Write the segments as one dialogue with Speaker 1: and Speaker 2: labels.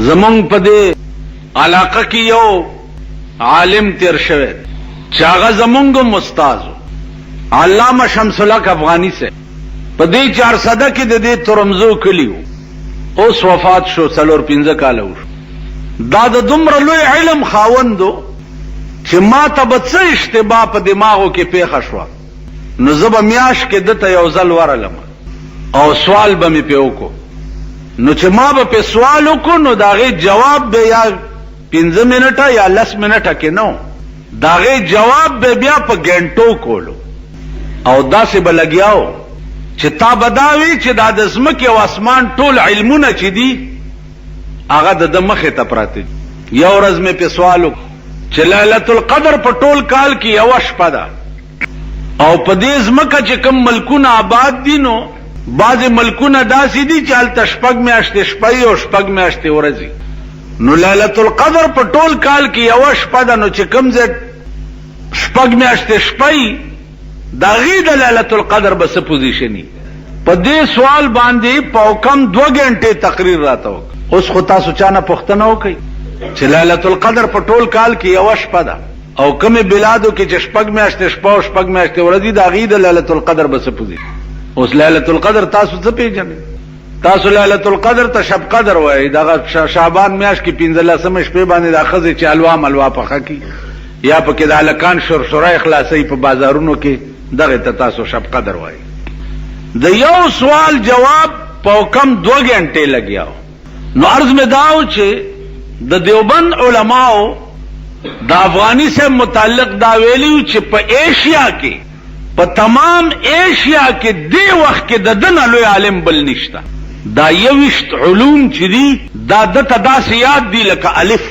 Speaker 1: زمونږ په دې علاقه کې یو عالم تیر شوی چې هغه زمونږ استاد علامه شمس الحق افغانی سے په دې 400 کې د دې ترمزو کلیو اوس وفات شو 4-5 کال وشو. دا د دومره لوی علم خاوندو چې ما ته به څه اشتباه په دماغو کې پیښه شوه نو زه به میاشت کې دته یو ځل ورغلم او سوال به مې پې وکړو نو چې ما به پې سوال وکړو نو د هغې جواب به یا 15 منټه یا 10 منټه کې نه د هغې جواب به بیا په ګنټو کولو او داسې به لګیاو چې تا به دا وي چې دا د ځمکې او اسمان ټول علمونه چې دي هغه د ده مخې ته پراته دي. یو ورځ مې پې سوال وکړو چې لیلة القدر په ټول کال کې یوه شپه ده او په دې ځمکه چې کوم ملکونه آباد دي نو بعضې ملکونه داسې دي چې هلته 6 میاشتې شپه او 6 میاشتې ورځې نو لیلة القدر په ټول کال کې یوه شپه ده نو چې کوم ځای 6 میاشتې شپه د هغې د لیلة القدر به څه پوزیشني په دې سوال باندې په کم 2 غنټې تقریر راته وکړ. اوس خو تاسو چا نه پوښتنه وکئ چې لیلة القدر په ټول کال کې یوه شپه ده او کومې بلادو کې چې 6 میاشتې شپه او 6 میاشتې ورځې د هغې د لیلة القدر به څه پوزیشن. اوس لیلة القدر تاسو څه پیژنئ؟ تاسو لیلة القدر ته شب قدر وایي دغه شعبان میاشت کې 15 شپې باندې دا ښځې چې الوا ملوا پخه کي یا پکې د هلکان شرشره خلاصوي په بازارونو کې دغه ته تاسو شب قدر وایي. د یو سوال جواب په کم 2 غنټې لګیاو. نو عرض مې داو چې د دیوبند علماو د افغانی سے متعلق دا ویلیو چې په ایشیا کې په تمام ایشیا کې دی وخت کې د دنه لوی عالم بل نشته. دا 21 علوم چې دي دا دته داسې یاد دي لکه الف.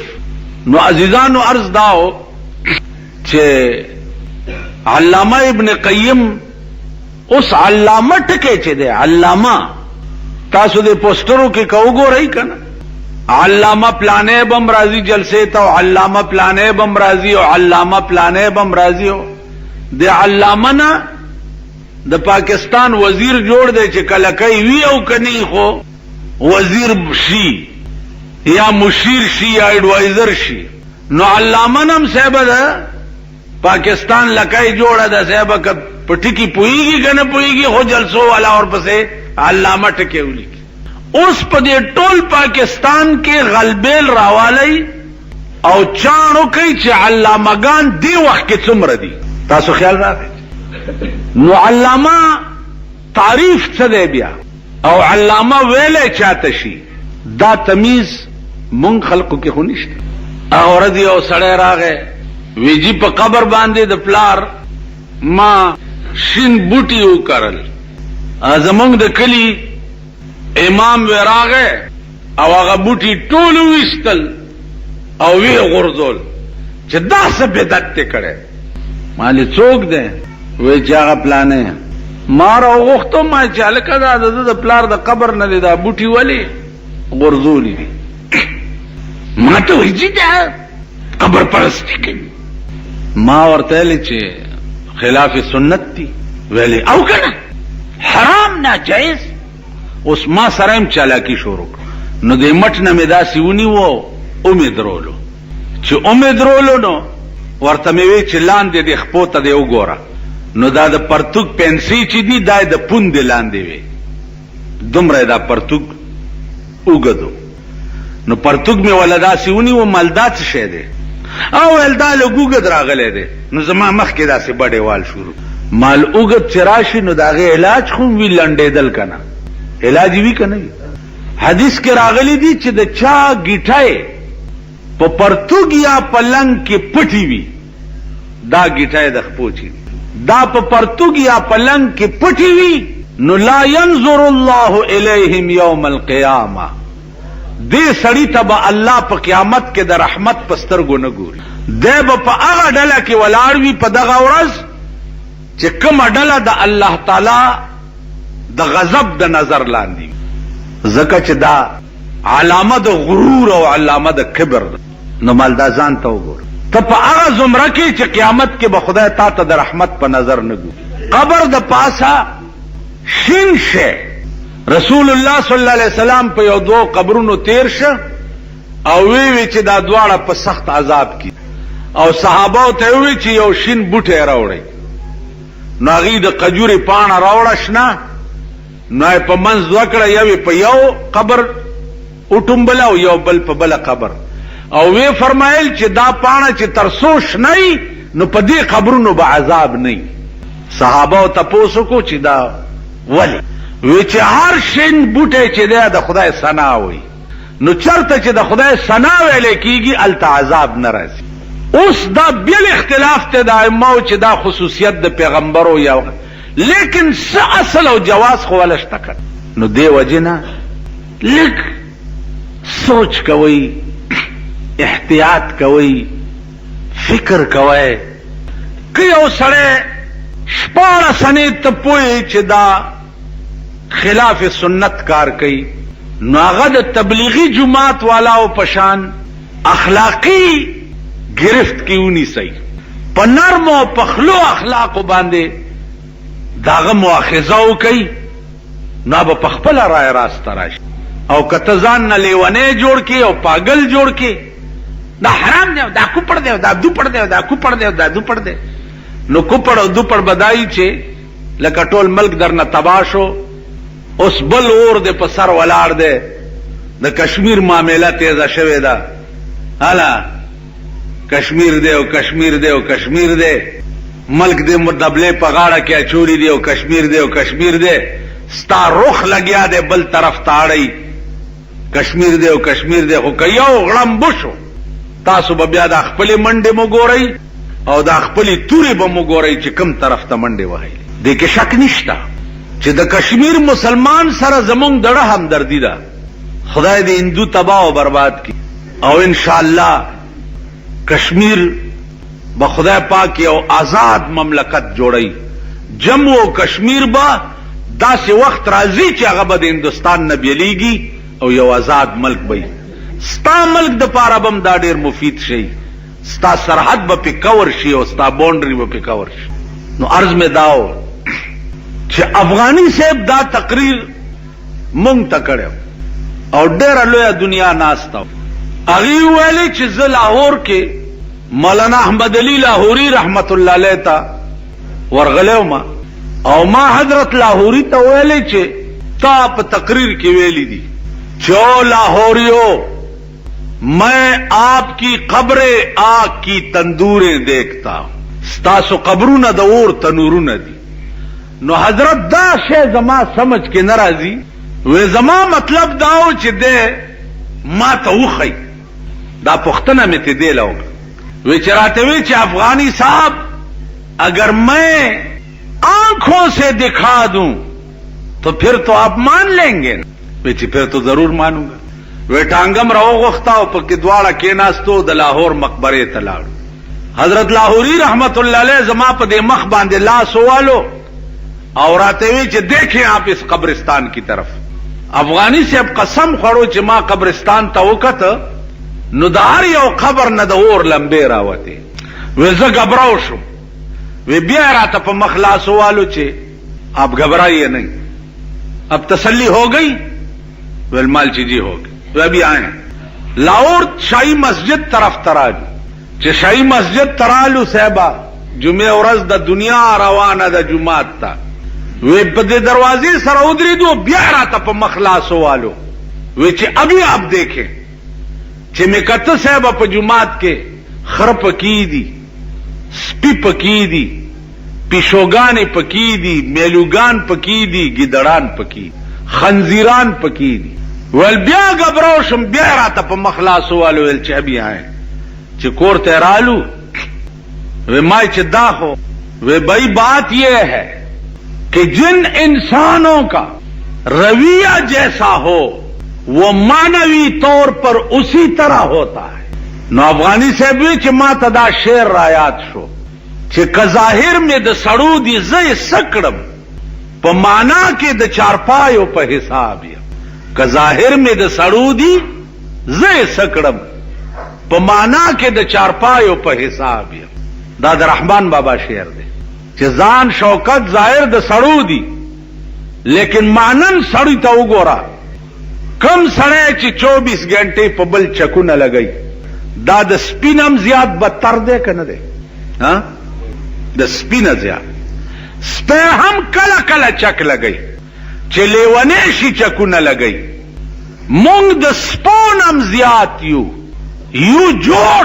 Speaker 1: نو عزیزانو عرض داو چې علامه ابن قیم اوس علامه ټکی چې دی علامه تاسو د پوسټرو کې کو ګورئ کنه علامه پلانې بم راضی جلسه ته علامه پلانې بم راضی او علامه پلانې بم راضی د علامه نه د پاکستان وزیر جوړ دی چې کله کوي وی او کني خو وزیر شي یا مشیر شي یا ایڈوائزر شي. نو علامه نم صاحب ده پاکستان لکای جوړه ده صاحب ک پټکی پويږي کنه پويږي خو جلسو والا اور پسې علامه ټکی ولي. اوس په دې ټول پاکستان کې غلبیل راوالی او چانو کوي چې علامهګان دی وخت کې څومره دي تاسو خیال راغی. نو علامه تعریف څه دی بیا او علامه ویلې چاته شي دا تمیز مونږ خلقو کې خو نشته. او ردی او سړی راغی ویجی په قبر باندې د پلار ما شین بوټي وکړل زمونږ د کلی امام وراغه او هغه بوټي ټول وستل او وی غرزول چې دا څه بدعت کړي. مالي څوک دی وی چې هغه پلانې ما راغوښتو ما چې هلکه دا د پلار د قبر نه دی دا بوټي ولې غرزولی دي ما ته وایي چې دا قبر پرستي کوي. ما ورته ویلې چې خلاف سنت دي ویلې او کنه حرام ناجایز. اوس ما سره هم چالاکی شروع نو د مټ نه مې داسې ونیوه امې درولو چې امې درولو نو ورته مې وی چې لاندې د خپو ته دی وګوره نو دا د پرتوګ پنسي چې دي دا د پوندې لاندې وي دومره دا پرتوګ وګدو نو پرتوګ مې ولا داسې ونیوه مال دا څه شی دی او ویل دا له ګوګد راغلی دی. نو زما مخکې داسې بډې وال شروع مال اوږد چې راشي نو د هغې علاج خو وي لنډېدل که نه علاج وي که نه وي. حدیث کې راغلی دي چې د چا ګیټی په پرتوګ یا پلنګ کې پټي وي دا ګیټی د خپو چې دا په پرتوګ یا پلنګ کې پټي وي نو لا ينظر الله الیهم یوم القیامه دې سړی ته به الله په قیامت کې د رحمت په سترګو نه ګوري. دی به په هغه ډله کې ولاړ وي په دغه ورځ چې کومه ډله د الله تعالی د غضب د نظر لاندې ځکه چې دا علامه د غرور او علامه د کبر. نو مال دا ځان ته وګوره ته په هغه زمره کې چې قیامت کې به خدای تا ته د رحمت په نظر نه ګوري. قبر د پاسه شین شي رسول الله صلی الله علیه وسلم په یو 2 قبرونو تیر شه او وی چې دا دواړه په سخت عذاب کې او صحابه ته وی چې یو شین بوټی راوړی نو هغې د قجورې پاڼه راوړه شنه نو یې په منځ وکړه یو په یو قبر وټومبله او یو بل په بله قبر او وی فرمایل چې دا پاڼه چې تر څو شنه نو په دې قبرونو به عذاب نه صحابه تپوس وکړو چې دا ولې وی چې هر شین بوټی چې دی د خدای ثنا وي نو چرته چې د خدای ثنا ویلې کېږي هلته عذاب نه راځي اوس دا بیل اختلاف ته د ائمهو چې دا خصوصیت د پیغمبرو یا لیکن څه اصل او جواز خو ولا شته کړ نو دې وجې نه لږ سوچ کوئ احتیاط کوئ فکر کوئ که یو سړی 14 سنې ته پوهې چې دا خلاف سنت کار کوي نو هغه د تبلیغی جماعت والاو پشان اخلاقی گرفت کی ونیسئ په نرم او پخلو اخلاقو باندې داغه مؤاخذه وکئ نو به په خپله رای راسته راشي او که ته ځان نه لیونی جوړ کړي او پاگل جوړ کړي دا حرام دی دا کوپړ دی دا دوپړ دی دا کوپړ دی دا دوپړ دی نو کوپړ او دوپړ بدایي چې لکه ټول ملک درنه تباه شو اوس بل اور دی په سر ولاړ دی د کشمیر معامله تیزه شوې ده هله کشمیر دی او کشمیر دی او کشمیر دی ملک دی مردبلې په غاړه کې اچولی دی او کشمیر دی او کشمیر دی ستا رخ لګیا دی بل طرف ته اړی کشمیر دی او کشمیر دی خو که یو غړمبو شو تاسو به بیا د خپلې منډې مو ګورئ او د خپلې تورې به مو ګورئ چې کوم طرف ته منډې وهلې دې کې شک نشته چې د کشمیر مسلمان سره زمونږ دړه همدردي ده خدای دې هندو تباه او برباد کی او انشاءالله کشمیر به خدای پاک یو آزاد مملکت جوړی جموں و کشمیر به داسې وخت راځي چې هغه به د هندوستان نه بیلیږي او یو آزاد ملک به ستا ملک د پاره بم دا ډیر مفید شي ستا سرحد به پې کور شي او ستا باونډري به پې کور شي نو عرض مې داو چې افغانی صاحب دا تقریر مونږ ته کړی او ډیره لویه دنیا ناسته هغې ویلې چې زه لاهور کې مولانا احمد علی لاهوري رحمت الله علیه ته ورغلی وم او ما حضرت لاہوری تا ویلے چھے تا پا تقریر کی ویلی دی چو لاہوریو میں آپ کی قبریں آگ کی تندوریں دیکھتا ہوں ستاسو قبرون دا اور تنورون دی نو حضرت دا شے زما سمجھ کے نرازی وی زما مطلب داو چھ دے ما تا وخی دا پختنہ میں تے دے لاؤ وی چراتے وی چھ افغانی صاحب اگر میں آنکھوں سے دکھا دوں تو پھر تو آپ مان لیں گے بیچی پھر تو ضرور مانوں گا وی ٹانگم رو غختاو پا کدواڑا کیناستو دا لاہور مقبرے تلاڑو حضرت لاہوری رحمت اللہ علیہ زما پا دے مخ باندے لا سوالو اور آتے ہوئے چھ دیکھیں آپ اس قبرستان کی طرف افغانی سے اب قسم خورو چھ ما قبرستان تا وکت نو دار یو قبر نہ دا اور لمبے راوتے وی زا گبراو شو وی بیا راتا پا مخلاص والو چھے آپ گھبرائیے نہیں اب تسلی ہو گئی والمال چیزی ہو گئی وہ ابھی آئے لاہور شاہی مسجد طرف ترالو چھے شاہی مسجد ترالو صحبہ جمعہ ورز دا دنیا روانہ دا جمعات تا وی بدے دروازی سر ادری دو بیا راتا پا مخلاص والو وی چھے ابھی آپ دیکھیں چھے میں کتا صحبہ پا جمعات کے خر پکی دی سپی پکی دی پیشوگان پکی دی میلوگان پکی دی گیدڑان پکی خنزیران پکی دی ویل بیا گبروشم بیا راتا پا مخلاص والو ویل چه ابھی آئیں چه کور تیرالو وی مائی چه داخو وی بھائی بات یہ ہے کہ جن انسانوں کا رویہ جیسا ہو وہ معنوی طور پر اسی طرح ہوتا ہے نو افغانی صاحب وی چې ما ته دا شعر رایات شو چې که ظاهر مې د سړو دي زه یې څه کړم په معنا کې د چارپایو په حساب یم که ظاهر مې د سړو دي زه یې څه کړم په معنا کې د چارپایو په حساب یم دا د رحمان بابا شعر دی چې ځان شوکت ظاهر د سړو دي لیکن مانن سړی ته وګوره کم سړی چې 24 غنټې په بل چکونه لګي دا د سپینم زیات بدتر دی که نه دی؟ د سپینه زیات. سپی هم کله کله چک لګي چې لیونی شي چکونه لګي. مونږ د سپونم زیات یو جوړ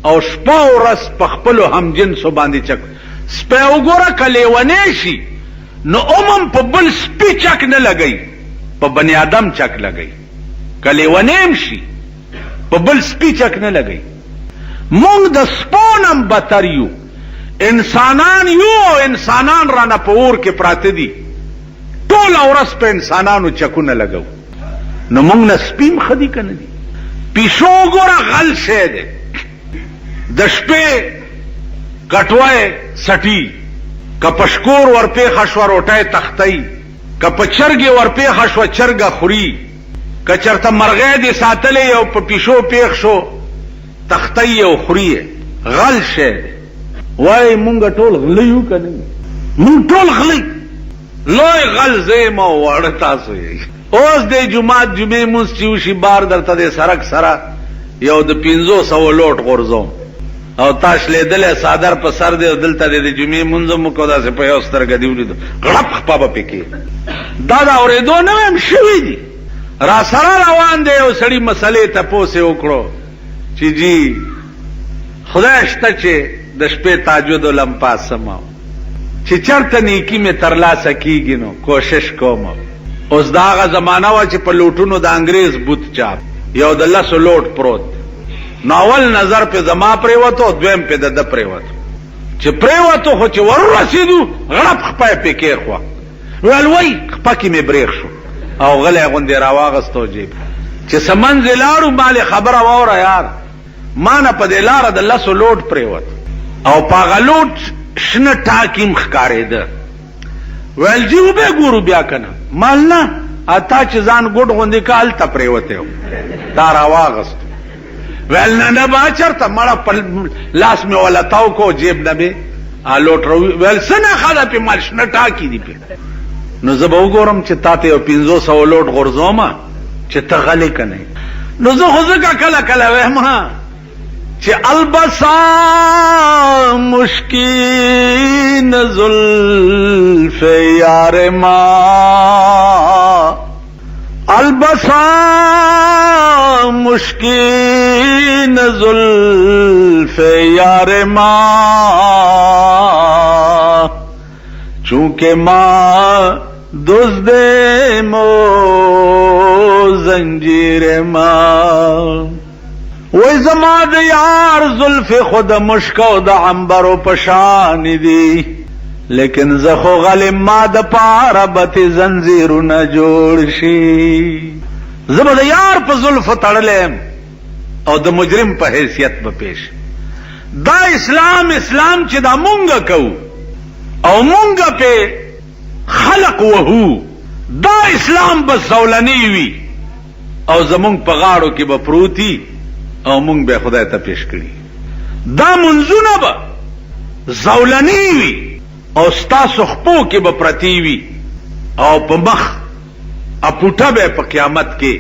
Speaker 1: او شپه ورځ په خپلو همجنسو باندې چک. سپی وګوره که لیونی شي نو عموم په بل سپي چک نه لګي، په بني آدم چک لګي. که لیونیم شي په بل سپي چک نه لګي. مونږ د سپونم بتر یو. انسانان یو او انسانان رانه په اور کې پراته دي، ټوله ورځ په انسانانو چکونه لګو. نو مونږ نه سپیم ښه دي که نه دي؟ پیشو ګوره غل شی دی، د شپې کټوی سټي، که په شکور ورپېښه شوه روټۍ تختی، که په چرګې ورپېښه شوه چرګه خوري، که چېرته مرغۍ دې ساتلی او په پیشو پېښ شو تختی او خوري. غل شی دی. وای مونږ ټول غلی یو که نه یو؟ مونږ ټول غلی. لوی غل زه یم او واړه تاسو یې. اوس د جمعې مونځ چې وشي بار درته د سړک سره یو د 500 لوټ غورځوم او تا شلېدلی څادر په سر دی او دلته د جمعې مونځ هم وکړو، داسې په یو سترګه دې ولیدو غړپ خپه به پکې. دا د اورېدو نه ویم شوي دي. را سره روان دی یو سړي مسلې تپوس یې وکړو چې جی خدای شته چې د شپې تهجد لمپا سمه چې چرته نیکي مې ترلاسه کیږي نو کوشش کوم. اوس دا هغه زمانه وه چې په لوټونو د انګریز بوت چاپ یو د 10 لوټ پروت. نو اول نظر پې زما پرېوتو، دویم پې د ده پرېوتو. چې پرېوتو خو چې وررسېدو غړپ خپه یې پې کېښوه. ویل وی خپه کې مې برېښ شو او غلی غوندې راواغستو جیب. چې څه منځې لاړو مالې خبره واوره یار، ما نه په دې لاره د 10 لوټ پرېوت او په هغه لوټ شنه ټاکیم ښکارېده. ویل جی وبې ګورو بیا که نه؟ مال نه، تا چې ځان ګوډ غوندې که هلته پرېوتی و تا راواغستو. ویل نه نه به چېرته مړه په لاس مې ولتاو کو جیب نه مې لوټ ویل څه نښه ده پې مال شنه ټاکي دي پې. نو زه به وګورم چې تا ته یو 500 لوټ غورځومه چې ته غلی که نه. نو زه خو ځکه کله کله ویم چې البسا مشکین زلف یار ما، البسا مشکین زلف یار ما، چونکہ ماں دزد مو زنجیر ماں. وی زما د یار زلف خود مشکو د عنبرو پشان دی، لیکن زخو غلم ما د پاره بتی زنجیرونه جوړ شي. زما د یار په زلف تړلم او د مجرم په حیثیت به پیش. دا اسلام چې دا مونږ کوو او مونږ په خلق وهو، دا اسلام به زولنی وي او زمونږ په غاړو کې به پروتي او مونږ به خدای ته پیش کړي. دا منځونه به زولنی وي او ستاسو خپو کې به پرتی وي او په مخ اپوټه به په قیامت کې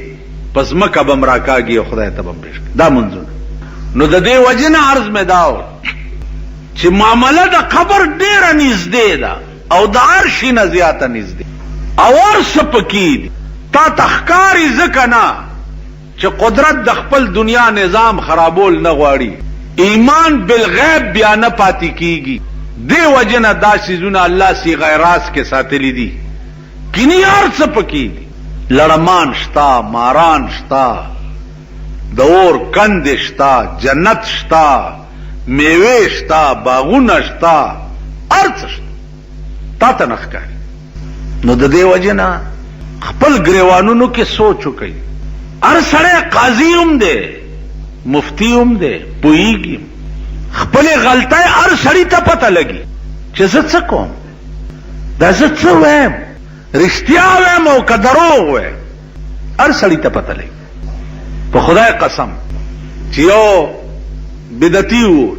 Speaker 1: په ځمکه به مراکاږي او خدای ته به پیش کړي. دا منځونه. نو د دې وجې نه عرض مې دا و چې معامله د قبر ډېره نږدې ده او د عرش نه زیاته نږدې او هر څه پکې دي. تا ته ښکاري ځکه نه چې قدرت د خپل دنیا نظام خرابول نه غواړي، ایمان بالغیب بیا نه پاتې کیږي. دې وجې نه دا څیزونه الله صیغه راز کې ساتلی دي. کینی هر څه پکې دي. لړمان شتا، ماران شتا، د اور کندې شتا، جنت شتا، میوې شتا، باغونه شتا، هر څه شتا. تا ته نه ښکاري. نو د دې وجې نه خپل ګریوانونو کې سوچ وکړئ. هر سړی قاضي هم دی، مفتی هم دی، پوهیږي خپلې غلطۍ هر سړي ته پته لګي چې زه څه کوم، دا زه څه وایم، رښتیا وایم او که دروغ وایم، هر سړي ته پته لګي. په خدای قسم چې یو بدعتي و،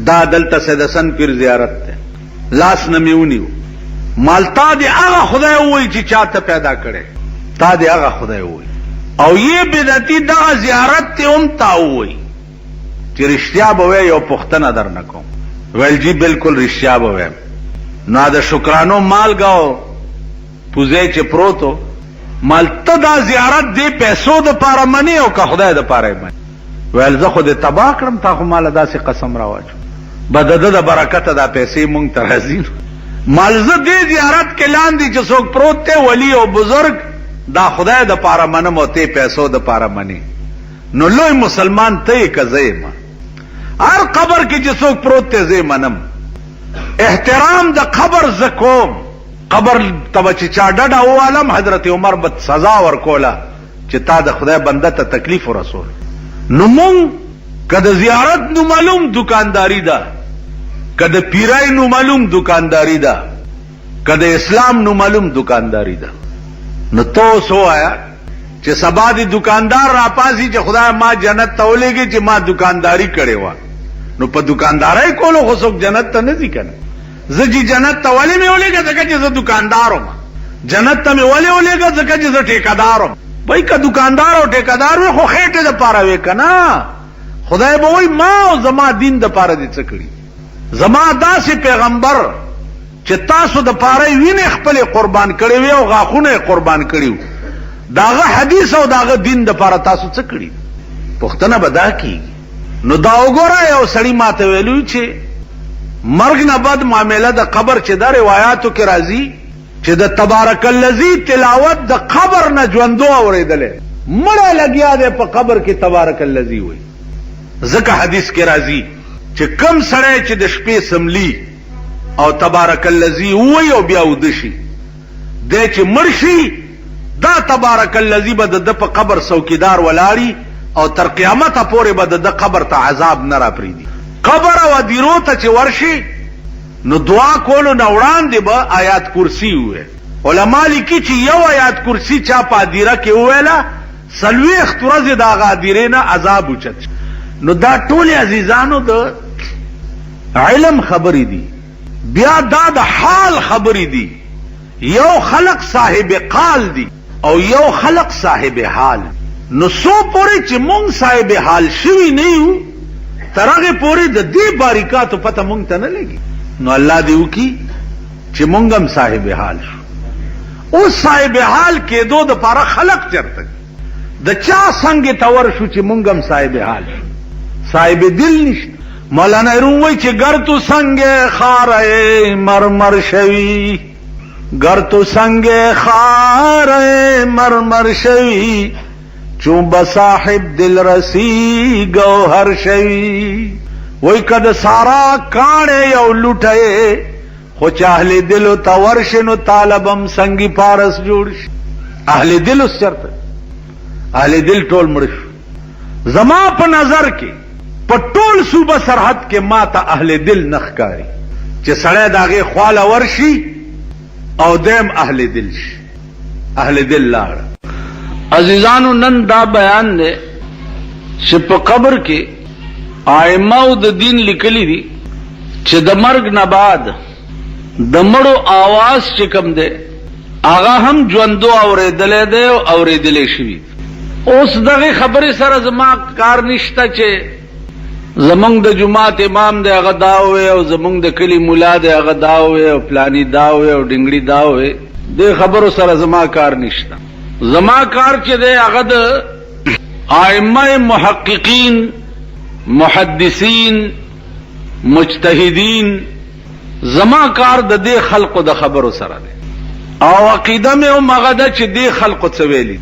Speaker 1: دا دلته سیدسن پیر زیارت دی، لاس نه مې ونیو. مالتا دې هغه خدای ووایي چې چا ته پیدا کړی، تا دی هغه خدای وای او یې بدعتي دغه زیارت ته هم تا وای چې رښتیا به وای یو پوښتنه درنه کوم ویل جی بالکل رښتیا به وایم نو د شکرانو مالګاو پوزې چې پروتو مال ته دا زیارت دی پیسو د پاره منی او که خدای د پاره منی ویل زه خو دې تباه کړم تا خو مال داسې قسم راواچو بدده د برکت دا پیسې مونږ ته راځي مال زه دې زیارت کې لاندې چې څوک پروت دی ولی او بزرگ دا خدای د پاره منم او ته پیسو د پاره منی نو لوی مسلمان ته که زه ما هر قبر کې چې څوک پروت دی زه منم احترام د قبر زکوم قبر تبه چې چا ډډه ووالم حضرت عمر بد سزا ورکوله چې تا د خدای بنده ته تکلیف ورسول نو مونږ که د زیارت نو معلوم دکانداری ده که د پیرای نو معلوم دکانداری ده که د اسلام نو معلوم دکانداری ده نو تو سو آیا چې سبا دی دکاندار راپاسی چې خدای ما جنت ته ولېږي چې ما دکانداری کړې وه نو په دکاندارۍ کولو خو څوک جنت ته نه ځي که نه زه چې جنت ته ولې مې ولېږه ځکه چې زه دکاندار وم جنت ته مې ولې ولېږه ځکه چې زه ټیکهدار وم بھائی که دکاندار او ټیکهدار وي خو خېټې دپاره وې که نه خدای به وایي ما او زما دین دپاره دې څه کړي زما داسې پیغمبر چې تاسو دپاره یې وینې خپلې قربان کړې وې او غاښونه یې قربان کړي وو داغه حدیث او داغه دین دپاره تاسو څه کړي پوښتنه به دا کېږي نو دا وګوره یو سړي ماته ویلو چې مرګ نه بد معامله د قبر چې دا روایاتو کې راځي چې د تبارک الذی تلاوت د قبر نه ژوندو اورېدلې مړه لګیا دی په قبر کې تبارک الذی وایي ځکه حدیث کې راځي چې کم سړی چې د شپې سملی او تبارک الذی وایي او بیا وده شي دی چې مړ شي دا تبارک الذی به د په قبر څوکیدار ولاړي او تر قیامته پورې به د قبر ته عذاب نه راپرېږدي قبر او دیرو ته چې ورشي نو دعا کولو نه وړاندې به آیات کرسی وویل علما لیکي چې یو آیات کرسی چا په ادیره کې وویله 40 ورځې د هغه ادیرې نه عذاب اوچت نو دا ټولې عزیزانو د علم خبرې دي بیا دا د حال خبرې دي یو خلق صاحب قال دي او یو خلق صاحب حال نو سو پورې چې مونږ صاحب حال شوي نه یو تر هغې پورې د دې باریکاتو پته مونږ ته نه لګي نو الله دې وکړي چې مونږ هم صاحب حال شو اوس صاحب حال کېدو دپاره خلق چرته د چا څنګې ته ورشو چې مونږ هم صاحب حال شو صاحب دل نشته مولانا روم وایي چې گر تو څنګه خاره مرمر شوي گر تو څنګه خاره مرمر شوي چون بصاحب دل رسی گوهر شوی وی کد سارا کانے یو لٹھے خو چاہل دلو تورش نو طالبم سنگی پارس جوڑش اہل دل اس چرت اہل دل ٹول مرش زما پا نظر کے پا ٹول صوبہ سرحد کے ماتا اہل دل نخکاری چه سڑے داغے خوال ورشی او دیم اہل دل شی اہل دل لاغ عزیزانو نن دا بیان دے چې په قبر کې ائمه د دین لیکلي دي چې د مرګ نه بعد د مړو आवाज چې کوم دی هغه هم ژوندو اورېدلی دی او اورېدلی شوي اوس دغه خبرې سره زما کار نشته چې زمونږ د جماعت امام دی هغه دا ووی او زمونږ د کلي ملا دی هغه دا ووی او پلاني دا ووی او ډنګړي دا ووی دې خبرو سره زما کار نشته زما کار چې دی هغه د ائمه محققین محدثین مجتهدین زما کار د دې خلقو د خبرو سره دی او عقیده مې هم هغه ده چې دې خلقو څه ویلي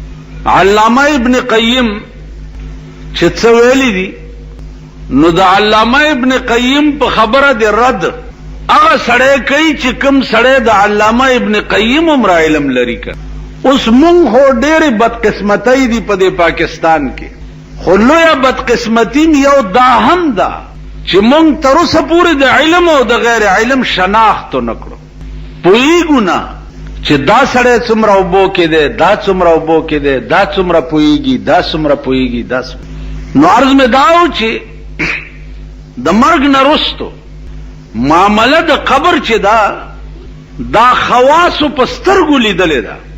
Speaker 1: علامه ابن قیم چې څه ویلي دي نو د علامه ابن قیم په خبره د رد هغه سړی کوي چې کوم سړی د علامه ابن قیم عمره علم لري که اوس مونږ خو ډېرې بدقسمتۍ دي په دې پاکستان کې خو لویه بدقسمتي یو دا هم ده چې مونږ تر اوسه پورې د علم او د غیر علم شناخت نه کړو پوهېږو نه چې دا سړی څومره اوبو کې دی دا څومره اوبو کې دی دا څومره پوهېږي دا څومره پوهېږي دا نو عرض مې دا و چې د مرګ نه وروستو معامله د قبر چې دا خواصو په سترګو لیدلې ده